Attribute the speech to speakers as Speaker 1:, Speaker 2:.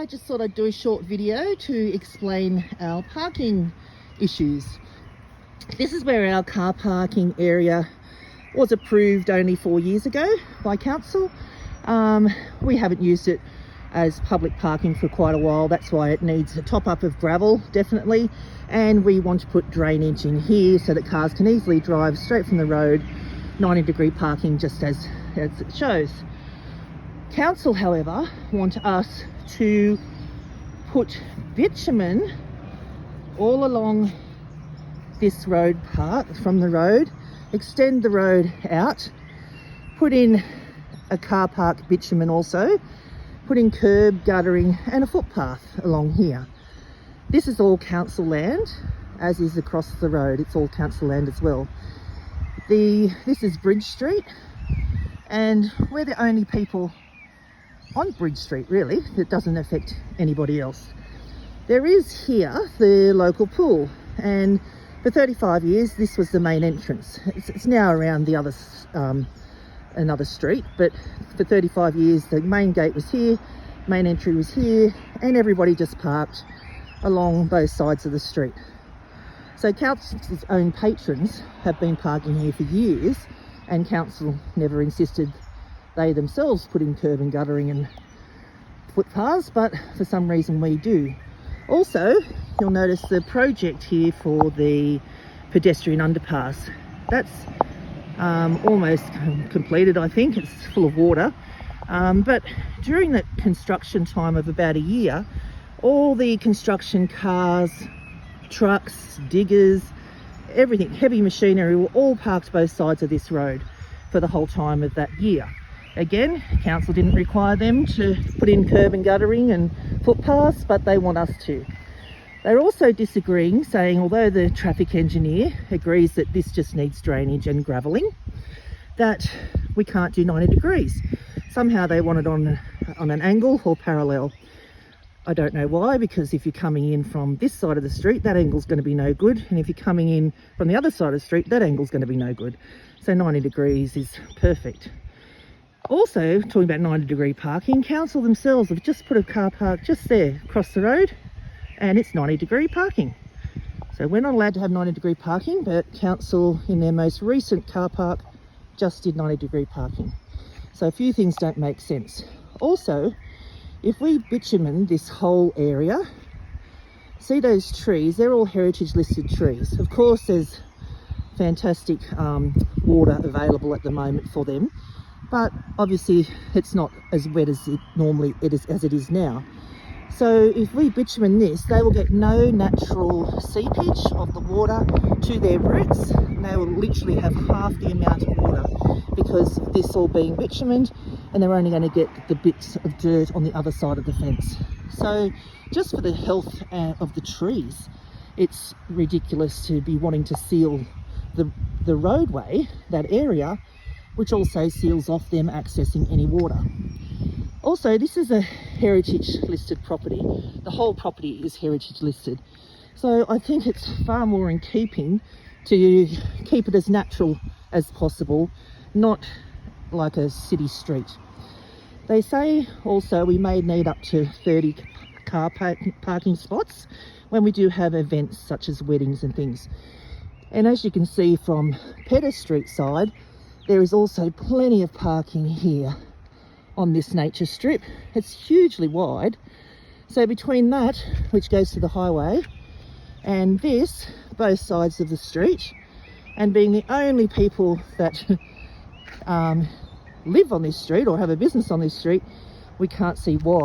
Speaker 1: I just thought I'd do a short video to explain our parking issues. This is where our car parking area was approved only 4 years ago by council. We haven't used it as public parking for quite a while. That's why it needs a top up of gravel, definitely. And we want to put drainage in here so that cars can easily drive straight from the road, 90-degree parking just as it shows. Council, however, want us to put bitumen all along this road part from the road, extend the road out, put in a car park bitumen also, put in curb, guttering and a footpath along here. This is all council land, as is across the road. It's all council land as well. This is Bridge Street, and we're the only people on Bridge Street really that doesn't affect anybody else. There is here the local pool, and for 35 years this was the main entrance. It's now around the other another street, but for 35 years the main gate was here, main entry was here, and everybody just parked along both sides of the street. So council's own patrons have been parking here for years, and council never insisted they themselves put in curb and guttering and footpaths, but for some reason we do. Also, you'll notice the project here for the pedestrian underpass. That's almost completed, I think. It's full of water. But during that construction time of about a year, all the construction cars, trucks, diggers, everything, heavy machinery were all parked both sides of this road for the whole time of that year. Again, council didn't require them to put in curb and guttering and footpaths, but they want us to. They're also disagreeing, saying although the traffic engineer agrees that this just needs drainage and gravelling, that we can't do 90 degrees. Somehow they want it on an angle or parallel. I don't know why, because if you're coming in from this side of the street, that angle's going to be no good, and if you're coming in from the other side of the street, that angle's going to be no good. So 90 degrees is perfect. Also, talking about 90-degree parking, council themselves have just put a car park just there across the road, and it's 90-degree parking. So we're not allowed to have 90-degree parking, but council in their most recent car park just did 90-degree parking. So a few things don't make sense. Also, if we bitumen this whole area, see those trees, they're all heritage listed trees. Of course there's fantastic water available at the moment for them, but obviously it's not as wet as it is now. So if we bitumen this, they will get no natural seepage of the water to their roots, and they will literally have half the amount of water because of this all being bitumened, and they're only going to get the bits of dirt on the other side of the fence. So just for the health of the trees, it's ridiculous to be wanting to seal the roadway, that area, which also seals off them accessing any water. Also, this is a heritage listed property. The whole property is heritage listed. So I think it's far more in keeping to keep it as natural as possible, not like a city street. They say also we may need up to 30 car parking spots when we do have events such as weddings and things. And as you can see from Pedder Street side, there is also plenty of parking here on this nature strip. It's hugely wide. So between that, which goes to the highway, and this, both sides of the street, and being the only people that live on this street or have a business on this street, we can't see why